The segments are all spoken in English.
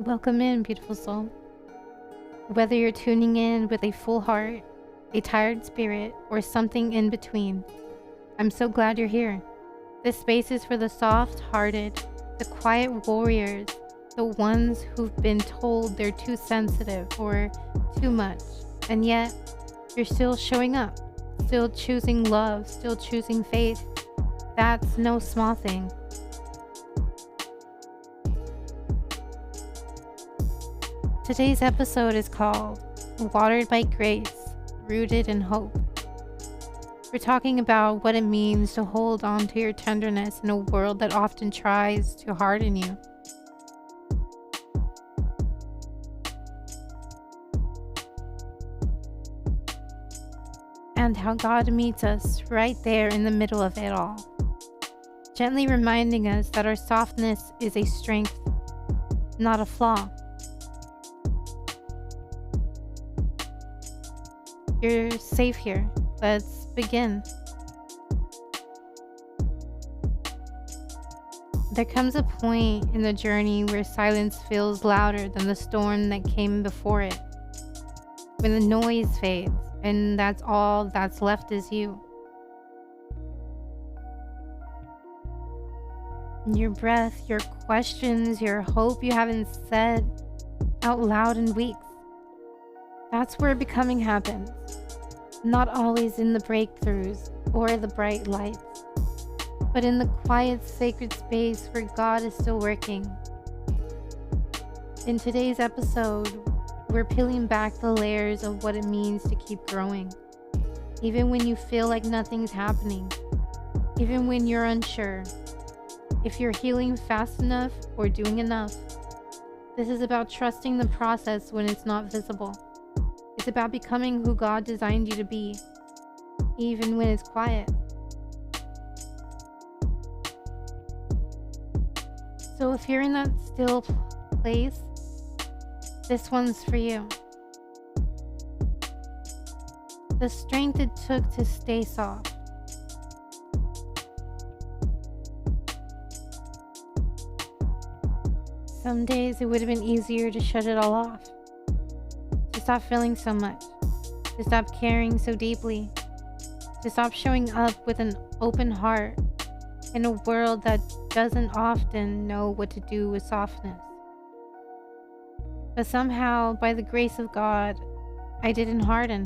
Welcome in, beautiful soul. Whether you're tuning in with a full heart, a tired spirit, or something in between, I'm so glad you're here. This space is for the soft-hearted, the quiet warriors, the ones who've been told they're too sensitive or too much, and yet you're still showing up, still choosing love, still choosing faith. That's no small thing. Today's episode is called Watered by Grace, Rooted in Hope. We're talking about what it means to hold on to your tenderness in a world that often tries to harden you. And how God meets us right there in the middle of it all, gently reminding us that our softness is a strength, not a flaw. You're safe here. Let's begin. There comes a point in the journey where silence feels louder than the storm that came before it. When the noise fades and that's all that's left is you. Your breath, your questions, your hope you haven't said out loud in weeks. That's where becoming happens. Not always in the breakthroughs or the bright lights, but in the quiet, sacred space where God is still working. In today's episode, we're peeling back the layers of what it means to keep growing, even when you feel like nothing's happening, even when you're unsure if you're healing fast enough or doing enough. This is about trusting the process when it's not visible. It's about becoming who God designed you to be, even when it's quiet. So if you're in that still place, this one's for you. The strength it took to stay soft. Some days it would have been easier to shut it all off. To stop feeling so much, to stop caring so deeply, to stop showing up with an open heart in a world that doesn't often know what to do with softness. But somehow, by the grace of God, I didn't harden.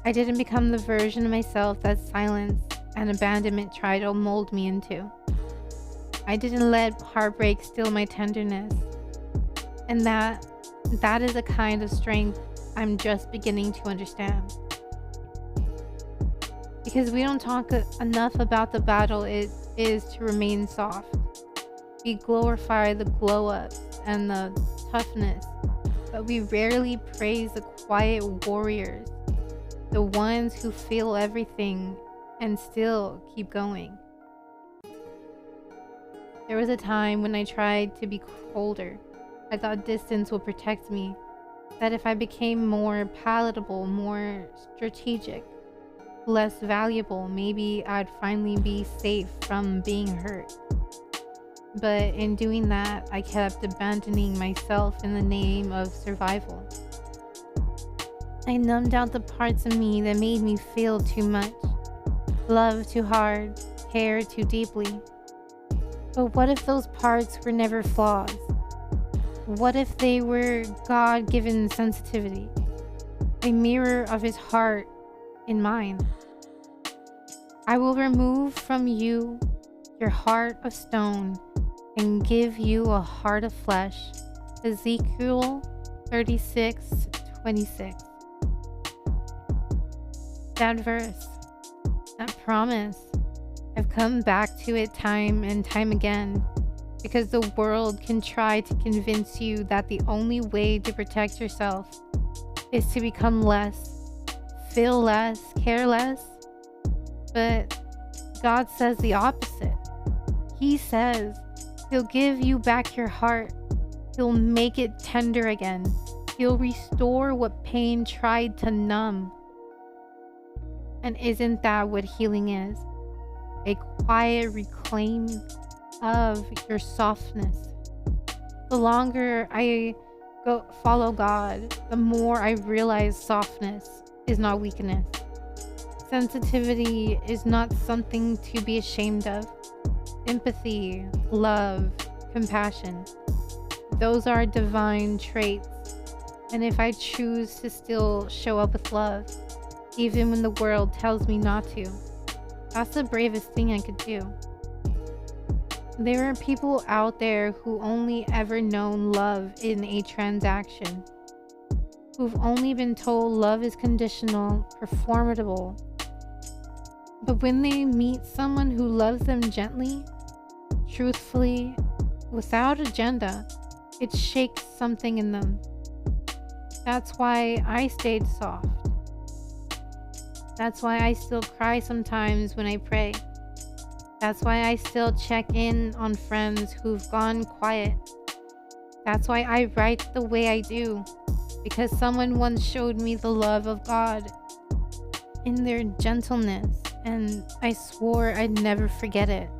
I didn't become the version of myself that silence and abandonment tried to mold me into. I didn't let heartbreak steal my tenderness. And that is a kind of strength I'm just beginning to understand. Because we don't talk enough about the battle it is to remain soft. We glorify the glow-ups and the toughness, but we rarely praise the quiet warriors, the ones who feel everything and still keep going. There was a time when I tried to be colder. I thought distance would protect me, that if I became more palatable, more strategic, less valuable, maybe I'd finally be safe from being hurt. But in doing that, I kept abandoning myself in the name of survival. I numbed out the parts of me that made me feel too much, love too hard, care too deeply. But what if those parts were never flaws? What if they were God-given sensitivity, a mirror of his heart in mine? I will remove from you your heart of stone and give you a heart of flesh. Ezekiel 36:26. That verse, that promise, I've come back to it time and time again. Because the world can try to convince you that the only way to protect yourself is to become less, feel less, care less. But God says the opposite. He says he'll give you back your heart. He'll make it tender again. He'll restore what pain tried to numb. And isn't that what healing is? A quiet reclaim of your softness, The longer I go follow God, the more I realize softness is not weakness. Sensitivity is not something to be ashamed of. Empathy, love, compassion, those are divine traits. And if I choose to still show up with love, even when the world tells me not to, that's the bravest thing I could do. There are people out there who only ever known love in a transaction, who've only been told love is conditional, performable. But when they meet someone who loves them gently, truthfully, without agenda, it shakes something in them. That's why I stayed soft. That's why I still cry sometimes when I pray. That's why I still check in on friends who've gone quiet. That's why I write the way I do, because someone once showed me the love of God in their gentleness, and I swore I'd never forget it.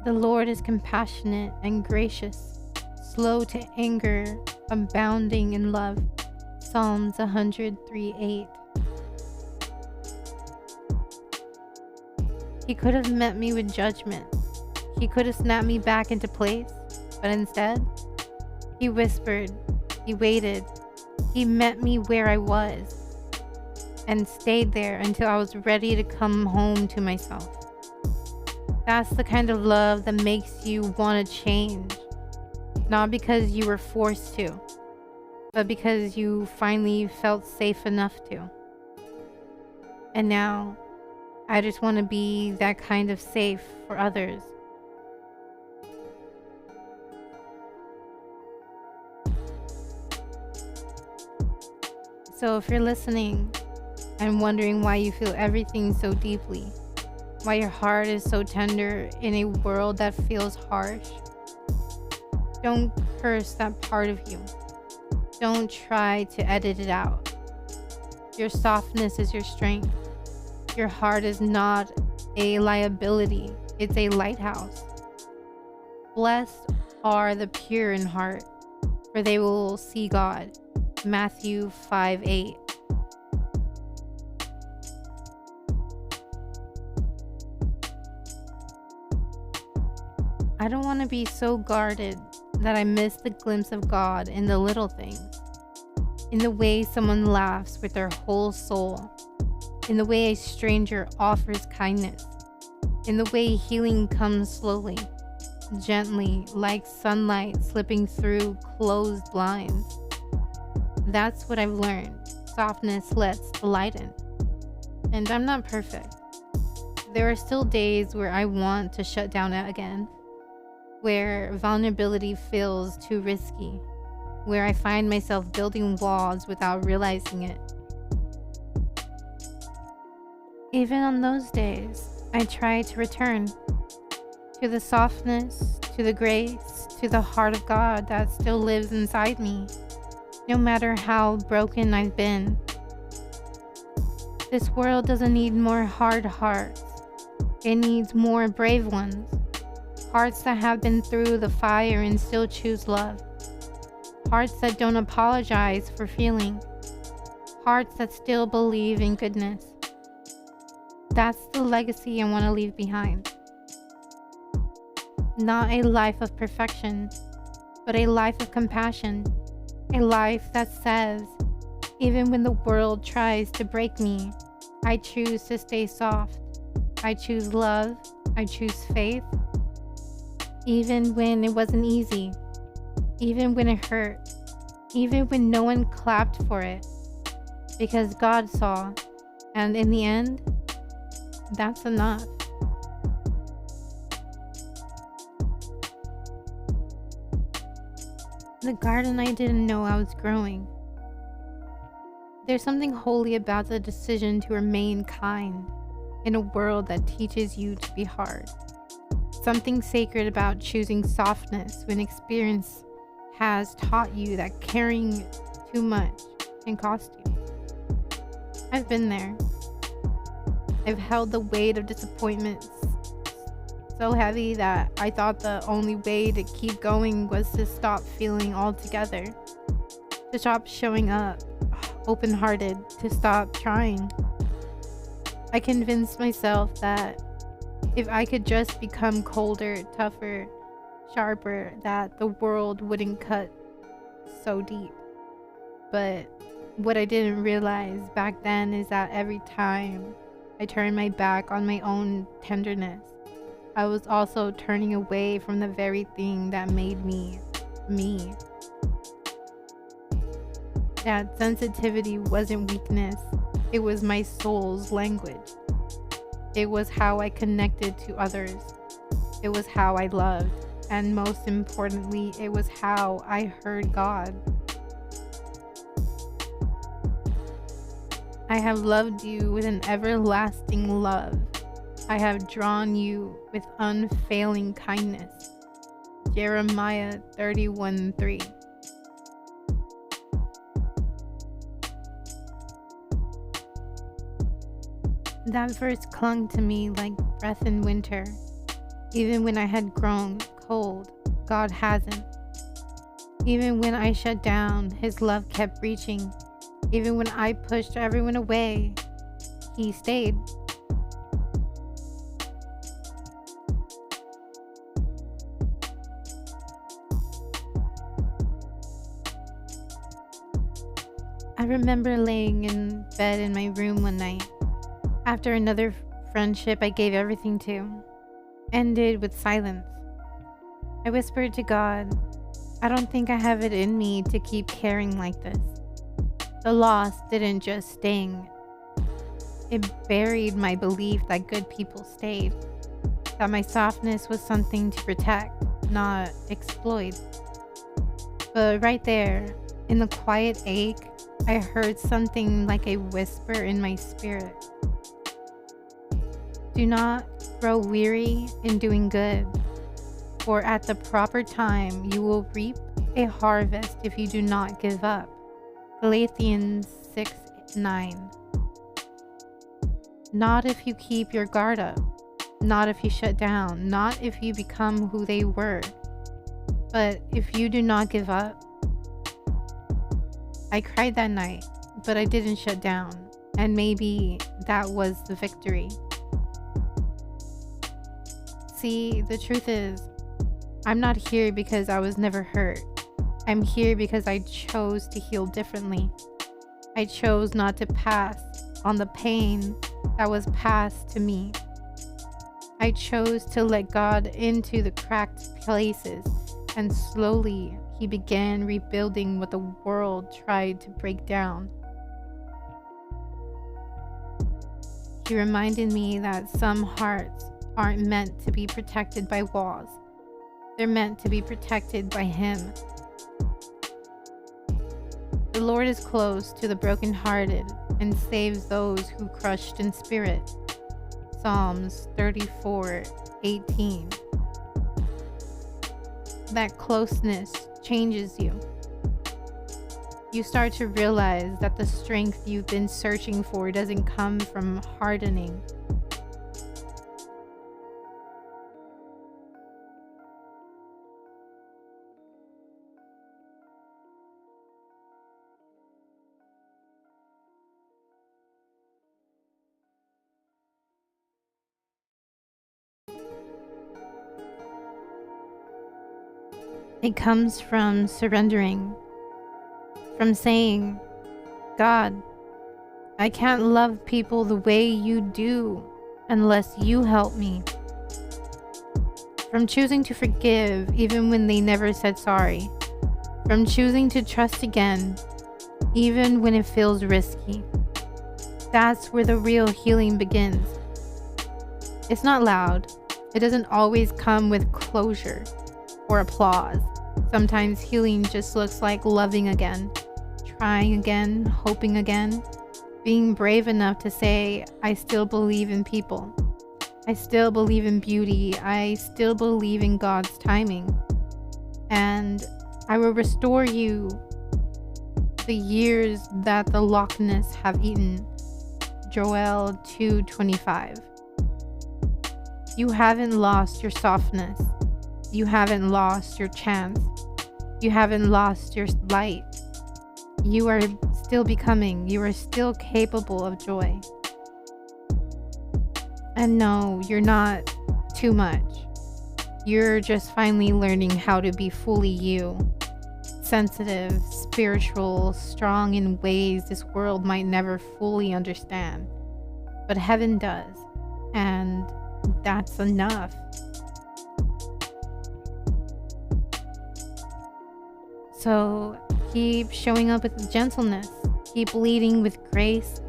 The Lord is compassionate and gracious, slow to anger, abounding in love. Psalms 103:8. He could have met me with judgment. He could have snapped me back into place, but instead, he whispered, he waited, he met me where I was, and stayed there until I was ready to come home to myself. That's the kind of love that makes you want to change. Not because you were forced to, but because you finally felt safe enough to. And now, I just want to be that kind of safe for others. So if you're listening and wondering why you feel everything so deeply, why your heart is so tender in a world that feels harsh, don't curse that part of you. Don't try to edit it out. Your softness is your strength. Your heart is not a liability, it's a lighthouse. Blessed are the pure in heart, for they will see God. Matthew 5:8. I don't want to be so guarded that I miss the glimpse of God in the little things. In the way someone laughs with their whole soul. In the way a stranger offers kindness. In the way healing comes slowly, gently, like sunlight slipping through closed blinds. That's what I've learned. Softness lets the light in. And I'm not perfect. There are still days where I want to shut down again, where vulnerability feels too risky, where I find myself building walls without realizing it. Even on those days, I try to return to the softness, to the grace, to the heart of God that still lives inside me, no matter how broken I've been. This world doesn't need more hard hearts. It needs more brave ones. Hearts that have been through the fire and still choose love. Hearts that don't apologize for feeling. Hearts that still believe in goodness. That's the legacy I want to leave behind. Not a life of perfection, but a life of compassion. A life that says, even when the world tries to break me, I choose to stay soft. I choose love. I choose faith. Even when it wasn't easy. Even when it hurt. Even when no one clapped for it. Because God saw. And in the end, that's enough. The garden I didn't know I was growing. There's something holy about the decision to remain kind in a world that teaches you to be hard. Something sacred about choosing softness when experience has taught you that caring too much can cost you. I've been there. I've held the weight of disappointments so heavy that I thought the only way to keep going was to stop feeling altogether, to stop showing up open-hearted, to stop trying. I convinced myself that if I could just become colder, tougher, sharper, that the world wouldn't cut so deep. But what I didn't realize back then is that every time I turned my back on my own tenderness, I was also turning away from the very thing that made me me. That sensitivity wasn't weakness, it was my soul's language. It was how I connected to others. It was how I loved. And most importantly, it was how I heard God. I have loved you with an everlasting love. I have drawn you with unfailing kindness. Jeremiah 31:3. That verse clung to me like breath in winter. Even when I had grown cold, God hasn't. Even when I shut down, His love kept reaching. Even when I pushed everyone away, He stayed. I remember laying in bed in my room one night, after another friendship I gave everything to ended with silence. I whispered to God, I don't think I have it in me to keep caring like this. The loss didn't just sting. It buried my belief that good people stayed, that my softness was something to protect, not exploit. But right there, in the quiet ache, I heard something like a whisper in my spirit. Do not grow weary in doing good, for at the proper time you will reap a harvest if you do not give up. Galatians 6:9. Not if you keep your guard up, not if you shut down, not if you become who they were, but if you do not give up. I cried that night, but I didn't shut down, and maybe that was the victory. See, the truth is, I'm not here because I was never hurt. I'm here because I chose to heal differently. I chose not to pass on the pain that was passed to me. I chose to let God into the cracked places, and slowly He began rebuilding what the world tried to break down. He reminded me that some hearts aren't meant to be protected by walls. They're meant to be protected by Him. The Lord is close to the brokenhearted and saves those who crushed in spirit. Psalms 34:18. That closeness changes you. You start to realize that the strength you've been searching for doesn't come from hardening. It comes from surrendering, from saying, God, I can't love people the way you do unless you help me. From choosing to forgive even when they never said sorry. From choosing to trust again, even when it feels risky. That's where the real healing begins. It's not loud. It doesn't always come with closure or applause. Sometimes healing just looks like loving again, trying again, hoping again, being brave enough to say, I still believe in people. I still believe in beauty. I still believe in God's timing. And I will restore you the years that the Loch Ness have eaten. Joel 2:25. You haven't lost your softness. You haven't lost your chance. You haven't lost your light. You are still becoming. You are still capable of joy. And no, you're not too much. You're just finally learning how to be fully you. Sensitive, spiritual, strong in ways this world might never fully understand. But heaven does. And that's enough. So keep showing up with gentleness. Keep leading with grace.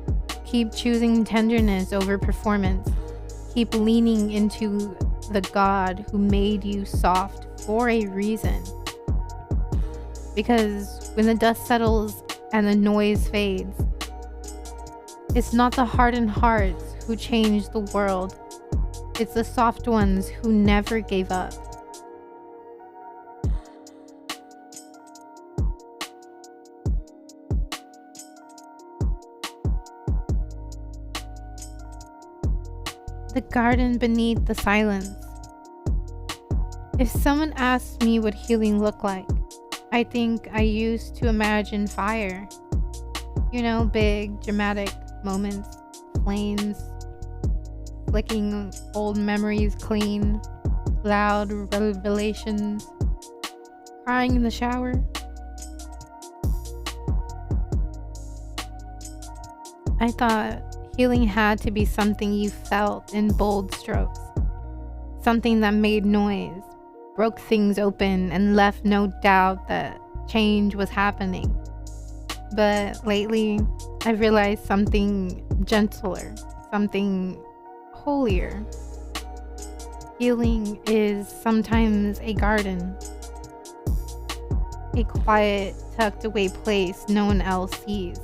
Keep choosing tenderness over performance. Keep leaning into the God who made you soft for a reason. Because when the dust settles and the noise fades, it's not the hardened hearts who change the world. It's the soft ones who never gave up. The garden beneath the silence. If someone asked me what healing looked like, I think I used to imagine fire. You know, big, dramatic moments, flames, flicking old memories clean, loud revelations, crying in the shower. I thought healing had to be something you felt in bold strokes, something that made noise, broke things open, and left no doubt that change was happening. But lately, I've realized something gentler, something holier. Healing is sometimes a garden, a quiet, tucked away place no one else sees.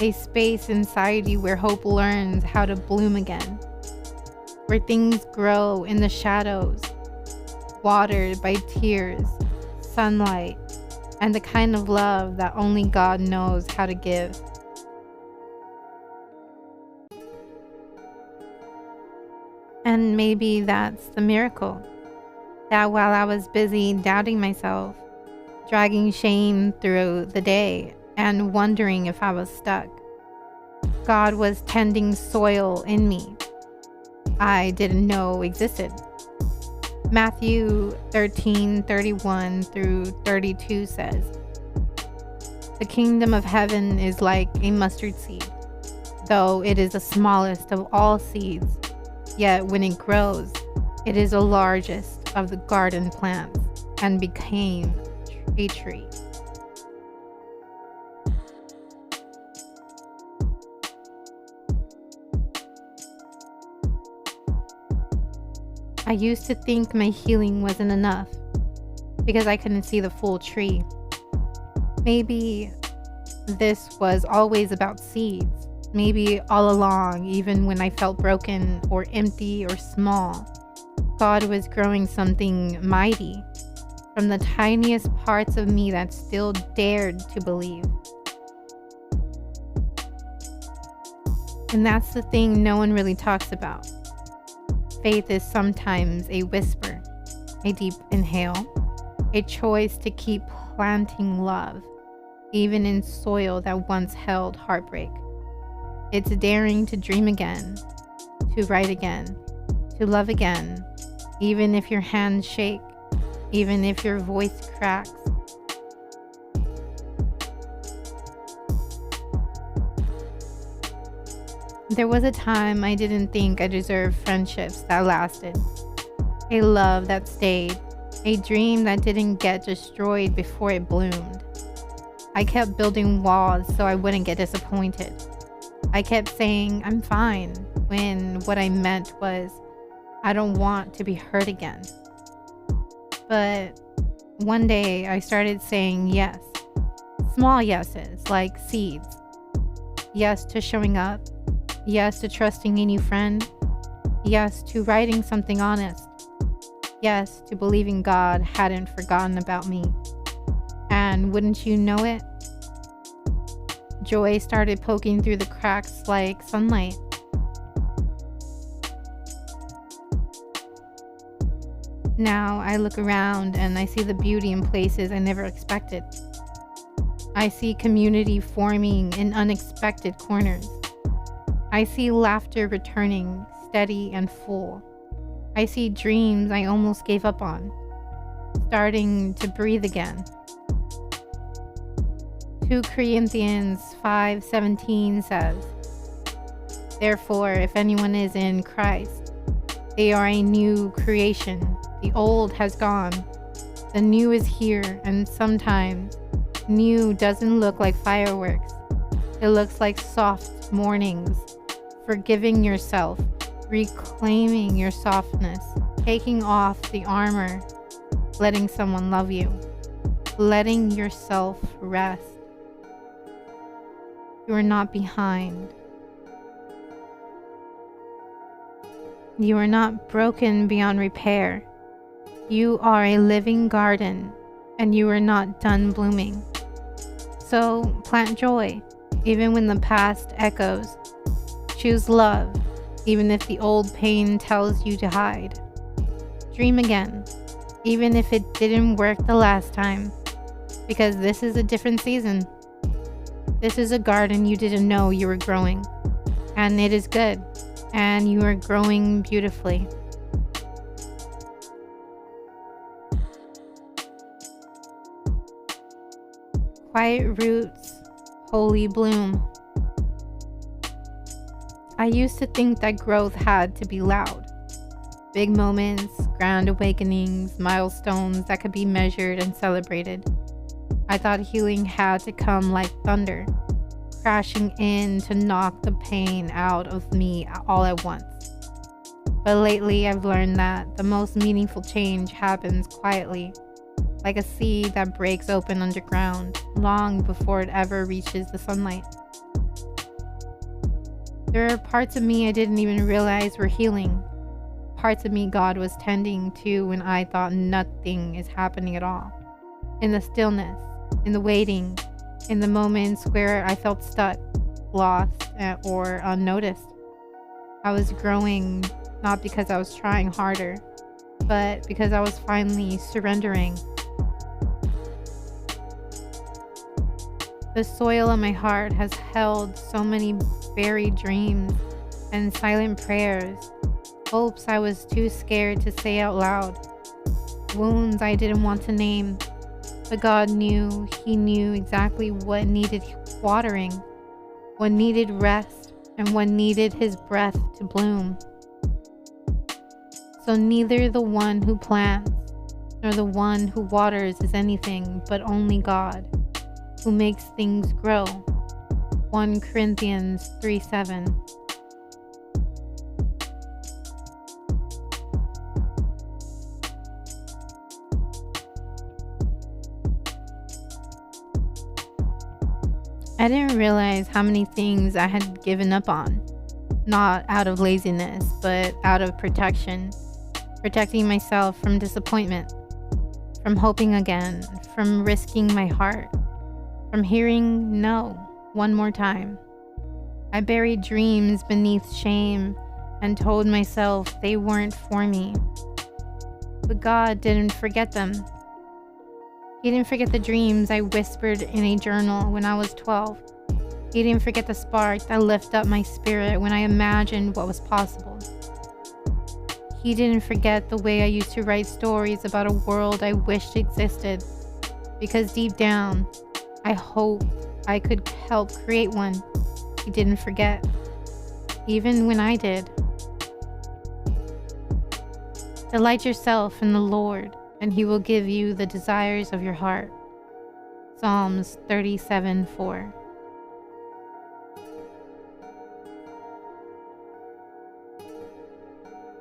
A space inside you where hope learns how to bloom again, where things grow in the shadows, watered by tears, sunlight, and the kind of love that only God knows how to give. And maybe that's the miracle, that while I was busy doubting myself, dragging shame through the day, and wondering if I was stuck, God was tending soil in me I didn't know existed. Matthew 13:31 through 32 says, "The kingdom of heaven is like a mustard seed, though it is the smallest of all seeds, yet when it grows, it is the largest of the garden plants and became a tree." I used to think my healing wasn't enough because I couldn't see the full tree. Maybe this was always about seeds. Maybe all along, even when I felt broken or empty or small, God was growing something mighty from the tiniest parts of me that still dared to believe. And that's the thing no one really talks about. Faith is sometimes a whisper, a deep inhale, a choice to keep planting love, even in soil that once held heartbreak. It's daring to dream again, to write again, to love again, even if your hands shake, even if your voice cracks. There was a time I didn't think I deserved friendships that lasted, a love that stayed, a dream that didn't get destroyed before it bloomed. I kept building walls so I wouldn't get disappointed. I kept saying, "I'm fine," when what I meant was, "I don't want to be hurt again." But one day I started saying yes, small yeses like seeds. Yes to showing up. Yes to trusting a new friend. Yes to writing something honest. Yes to believing God hadn't forgotten about me. And wouldn't you know it, joy started poking through the cracks like sunlight. Now I look around and I see the beauty in places I never expected. I see community forming in unexpected corners. I see laughter returning, steady and full. I see dreams I almost gave up on, starting to breathe again. 2 Corinthians 5:17 says, "Therefore, if anyone is in Christ, they are a new creation. The old has gone, the new is here," and sometimes new doesn't look like fireworks. It looks like soft mornings, forgiving yourself, reclaiming your softness, taking off the armor, letting someone love you, letting yourself rest. You are not behind. You are not broken beyond repair. You are a living garden, and you are not done blooming. So plant joy, even when the past echoes. Choose love, even if the old pain tells you to hide. Dream again, even if it didn't work the last time, because this is a different season. This is a garden you didn't know you were growing, and it is good, and you are growing beautifully. Quiet roots, holy bloom. I used to think that growth had to be loud. Big moments, grand awakenings, milestones that could be measured and celebrated. I thought healing had to come like thunder, crashing in to knock the pain out of me all at once. But lately I've learned that the most meaningful change happens quietly, like a seed that breaks open underground, long before it ever reaches the sunlight. There are parts of me I didn't even realize were healing, parts of me God was tending to when I thought nothing is happening at all. In the stillness, in the waiting, in the moments where I felt stuck, lost, or unnoticed. I was growing not because I was trying harder, but because I was finally surrendering. The soil of my heart has held so many buried dreams and silent prayers, hopes I was too scared to say out loud, wounds I didn't want to name. But God knew, He knew exactly what needed watering, what needed rest, and what needed His breath to bloom. So neither the one who plants nor the one who waters is anything, but only God, who makes things grow. 1 Corinthians 3:7. I didn't realize how many things I had given up on, not out of laziness, but out of protection, protecting myself from disappointment, from hoping again, from risking my heart, from hearing no one more time. I buried dreams beneath shame and told myself they weren't for me. But God didn't forget them. He didn't forget the dreams I whispered in a journal when I was 12. He didn't forget the spark that lifted up my spirit when I imagined what was possible. He didn't forget the way I used to write stories about a world I wished existed, because deep down, I hoped I could help create one. He didn't forget, even when I did. Delight yourself in the Lord, and He will give you the desires of your heart. Psalms 37:4.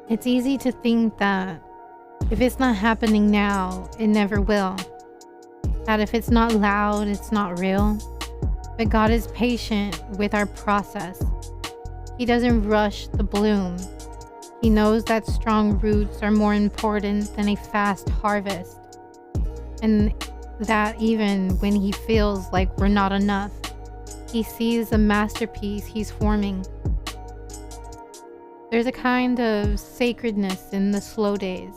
It's easy to think that if it's not happening now, it never will. That if it's not loud, it's not real. But God is patient with our process. He doesn't rush the bloom. He knows that strong roots are more important than a fast harvest. And that even when He feels like we're not enough, He sees the masterpiece He's forming. There's a kind of sacredness in the slow days.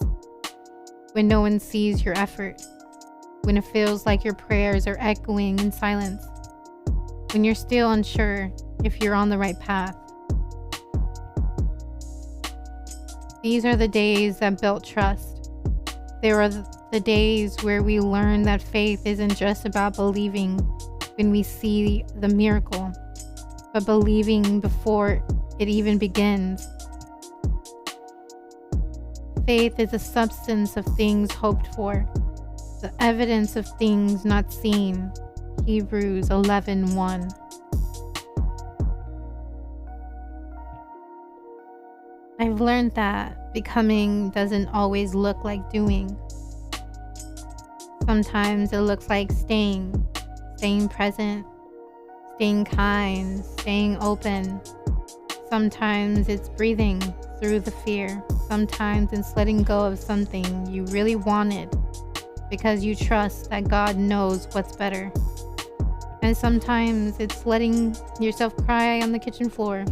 when no one sees your effort, when it feels like your prayers are echoing in silence, when you're still unsure if you're on the right path. These are the days that built trust. They are the days where we learn that faith isn't just about believing when we see the miracle, but believing before it even begins. Faith is the substance of things hoped for, the evidence of things not seen. Hebrews 11:1. I've learned that becoming doesn't always look like doing. Sometimes it looks like staying present, staying kind, staying open. Sometimes it's breathing through the fear. Sometimes it's letting go of something you really wanted because you trust that God knows what's better. And sometimes it's letting yourself cry on the kitchen floor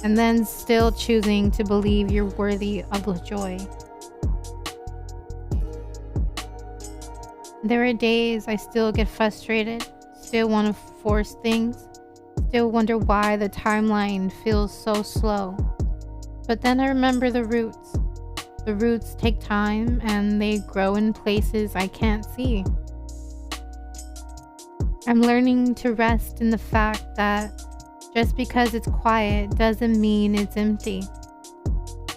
and then still choosing to believe you're worthy of the joy. There are days I still get frustrated, still want to force things, still wonder why the timeline feels so slow. But then I remember the roots. The roots take time and they grow in places I can't see. I'm learning to rest in the fact that just because it's quiet doesn't mean it's empty.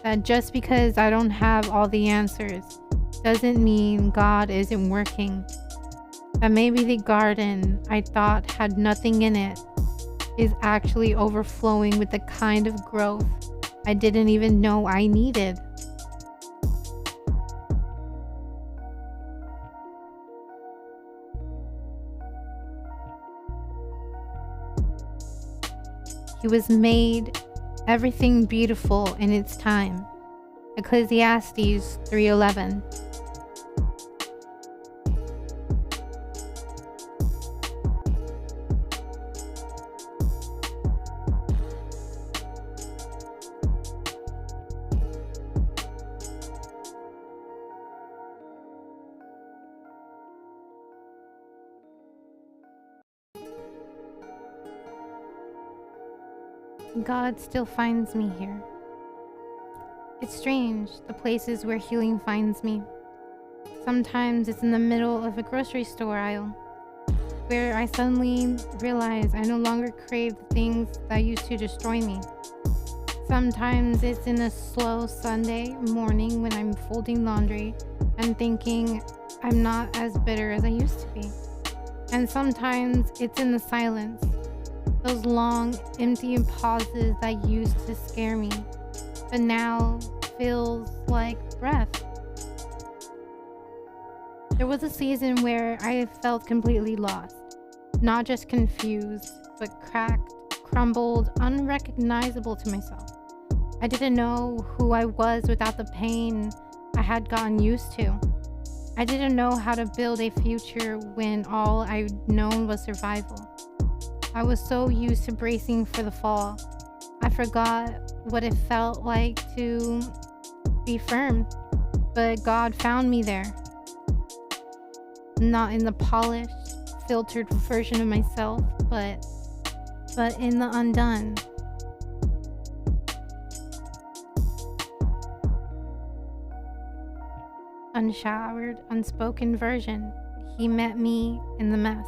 That just because I don't have all the answers doesn't mean God isn't working. That maybe the garden I thought had nothing in it is actually overflowing with the kind of growth I didn't even know I needed. He was made everything beautiful in its time. Ecclesiastes 3:11. God still finds me here. It's strange, the places where healing finds me. Sometimes it's in the middle of a grocery store aisle, where I suddenly realize I no longer crave the things that used to destroy me. Sometimes it's in a slow Sunday morning when I'm folding laundry and thinking I'm not as bitter as I used to be. And sometimes it's in the silence, those long, empty pauses that used to scare me, but now feels like breath. There was a season where I felt completely lost, not just confused, but cracked, crumbled, unrecognizable to myself. I didn't know who I was without the pain I had gotten used to. I didn't know how to build a future when all I'd known was survival. I was so used to bracing for the fall. I forgot what it felt like to be firm, but God found me there. Not in the polished, filtered version of myself, but in the undone. Unshowered, unspoken version. He met me in the mess.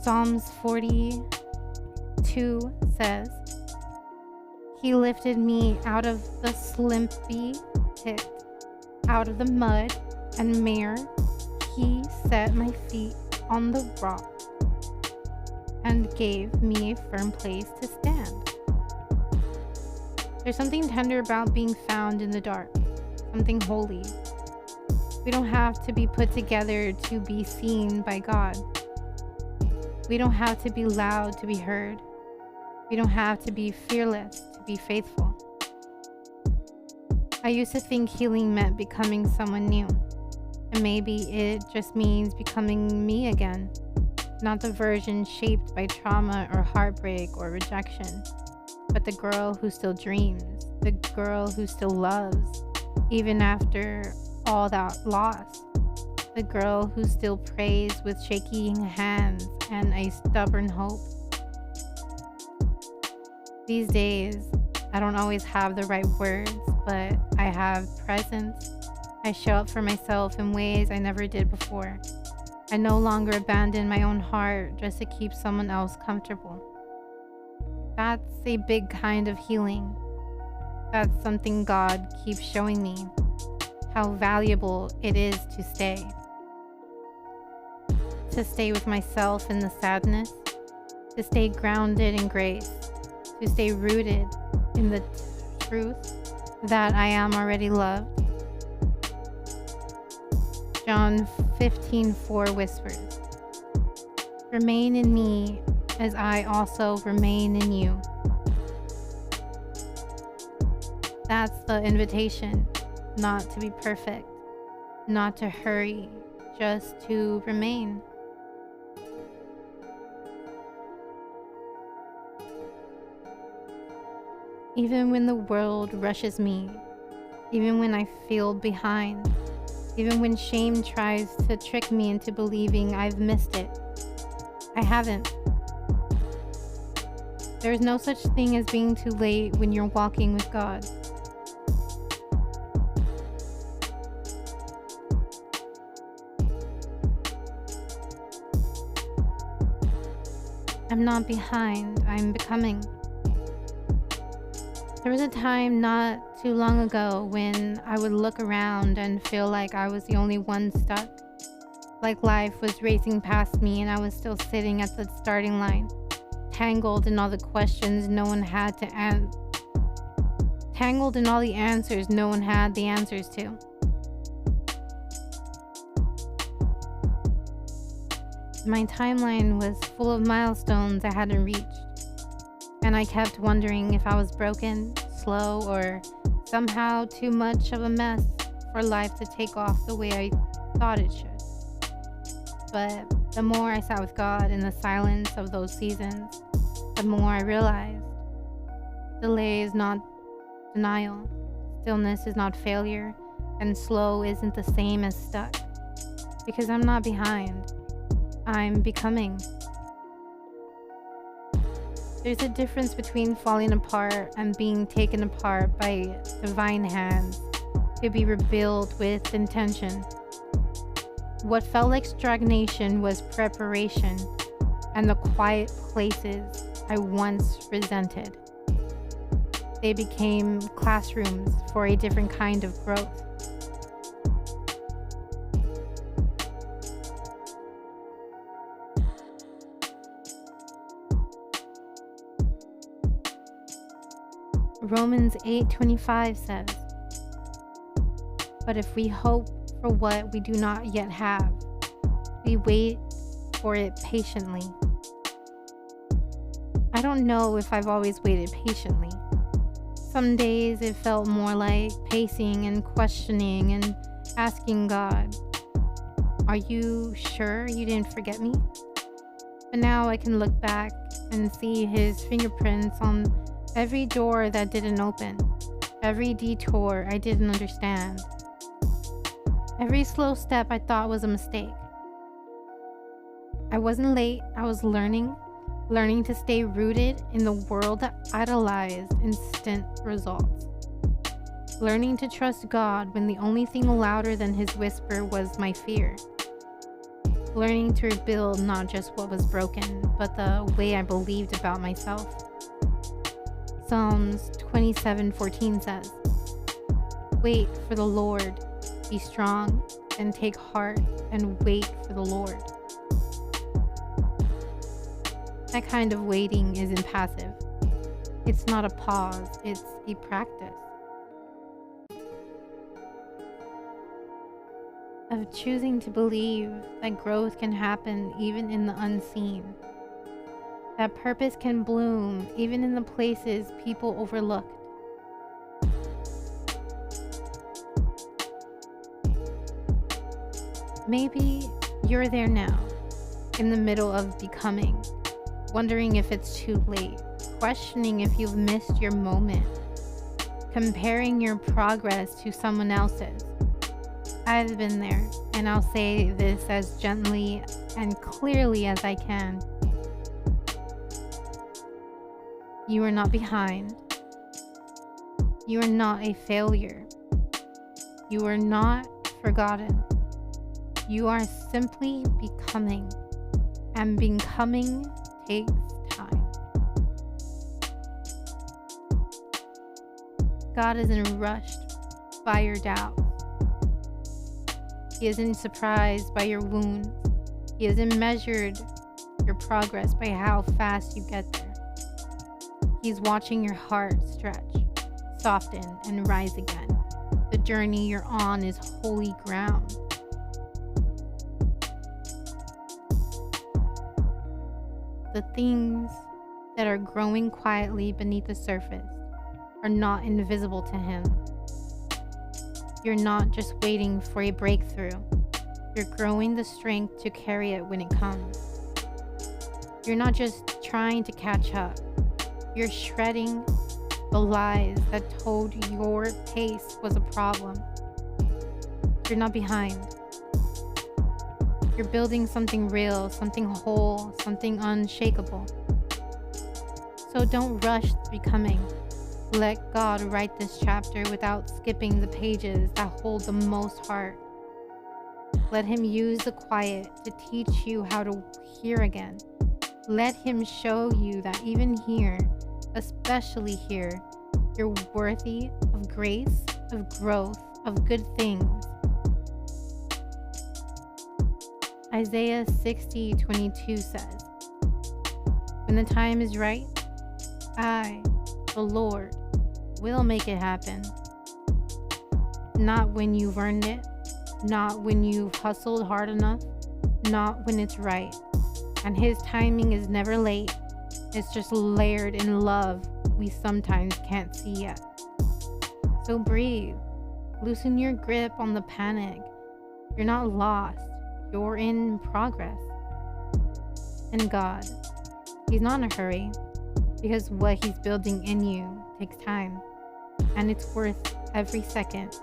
Psalms 42 says, He lifted me out of the slimpy pit, out of the mud and mire. He set my feet on the rock and gave me a firm place to stand. There's something tender about being found in the dark, something holy. We don't have to be put together to be seen by God. We don't have to be loud to be heard. We don't have to be fearless to be faithful. I used to think healing meant becoming someone new. And maybe it just means becoming me again. Not the version shaped by trauma or heartbreak or rejection, but the girl who still dreams, the girl who still loves, even after all that loss. The girl who still prays with shaking hands and a stubborn hope. These days, I don't always have the right words, but I have presence. I show up for myself in ways I never did before. I no longer abandon my own heart just to keep someone else comfortable. That's a big kind of healing. That's something God keeps showing me, how valuable it is to stay. To stay with myself in the sadness, to stay grounded in grace, to stay rooted in the truth that I am already loved. John 15:4 whispers, "Remain in me as I also remain in you." That's the invitation, not to be perfect, not to hurry, just to remain. Even when the world rushes me, even when I feel behind, even when shame tries to trick me into believing I've missed it, I haven't. There's no such thing as being too late when you're walking with God. I'm not behind, I'm becoming. There was a time not too long ago when I would look around and feel like I was the only one stuck. Like life was racing past me and I was still sitting at the starting line, tangled in all the questions no one had to tangled in all the answers no one had the answers to. My timeline was full of milestones I hadn't reached. And I kept wondering if I was broken, slow, or somehow too much of a mess for life to take off the way I thought it should. But the more I sat with God in the silence of those seasons, the more I realized delay is not denial, stillness is not failure, and slow isn't the same as stuck. Because I'm not behind, I'm becoming. There's a difference between falling apart and being taken apart by divine hands to be rebuilt with intention. What felt like stagnation was preparation, and the quiet places I once resented, they became classrooms for a different kind of growth. Romans 8:25 says, "But if we hope for what we do not yet have, we wait for it patiently." I don't know if I've always waited patiently. Some days it felt more like pacing and questioning and asking God, "Are you sure you didn't forget me?" But now I can look back and see His fingerprints on every door that didn't open, every detour I didn't understand, every slow step I thought was a mistake. I wasn't late, I was learning to stay rooted in the world that idolized instant results. Learning to trust God when the only thing louder than His whisper was my fear. Learning to rebuild not just what was broken, but the way I believed about myself. Psalms 27:14 says, "Wait for the Lord, be strong, and take heart, and wait for the Lord." That kind of waiting isn't passive. It's not a pause, it's a practice. Of choosing to believe that growth can happen even in the unseen. That purpose can bloom even in the places people overlooked. Maybe you're there now, in the middle of becoming, wondering if it's too late, questioning if you've missed your moment, comparing your progress to someone else's. I've been there, and I'll say this as gently and clearly as I can. You are not behind. You are not a failure. You are not forgotten. You are simply becoming, and becoming takes time. God isn't rushed by your doubts. He isn't surprised by your wounds. He hasn't measured your progress by how fast you get there. He's watching your heart stretch, soften, and rise again. The journey you're on is holy ground. The things that are growing quietly beneath the surface are not invisible to him. You're not just waiting for a breakthrough. You're growing the strength to carry it when it comes. You're not just trying to catch up. You're shredding the lies that told your pace was a problem. You're not behind. You're building something real, something whole, something unshakable. So don't rush becoming. Let God write this chapter without skipping the pages that hold the most heart. Let him use the quiet to teach you how to hear again. Let him show you that even here, especially here, you're worthy of grace, of growth, of good things. Isaiah 60:22 says, "When the time is right, I, the Lord, will make it happen. Not when you've earned it, not when you've hustled hard enough, not when it's right. And his timing is never late. It's just layered in love we sometimes can't see yet. So breathe. Loosen your grip on the panic. You're not lost. You're in progress. And God, he's not in a hurry, because what he's building in you takes time, and it's worth every second.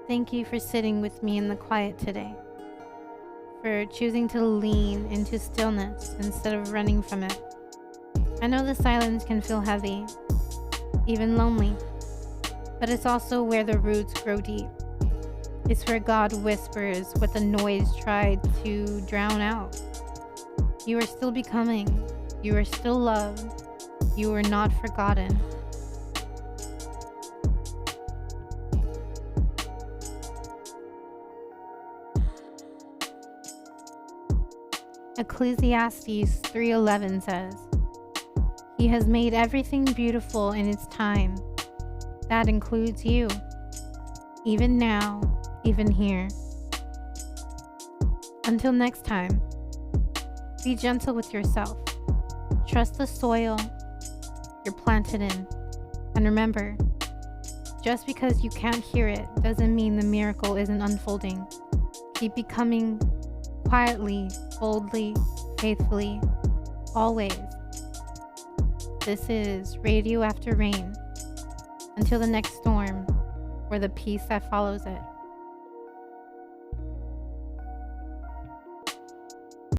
Thank you for sitting with me in the quiet today, for choosing to lean into stillness instead of running from it. I know the silence can feel heavy, even lonely, but it's also where the roots grow deep. It's where God whispers what the noise tried to drown out. You are still becoming. You are still loved. You are not forgotten. Ecclesiastes 3:11 says, "He has made everything beautiful in its time." That includes you. Even now, even here. Until next time, be gentle with yourself. Trust the soil you're planted in. And remember, just because you can't hear it doesn't mean the miracle isn't unfolding. Keep becoming quietly, boldly, faithfully, always. This is Radio After Rain. Until the next storm, or the peace that follows it.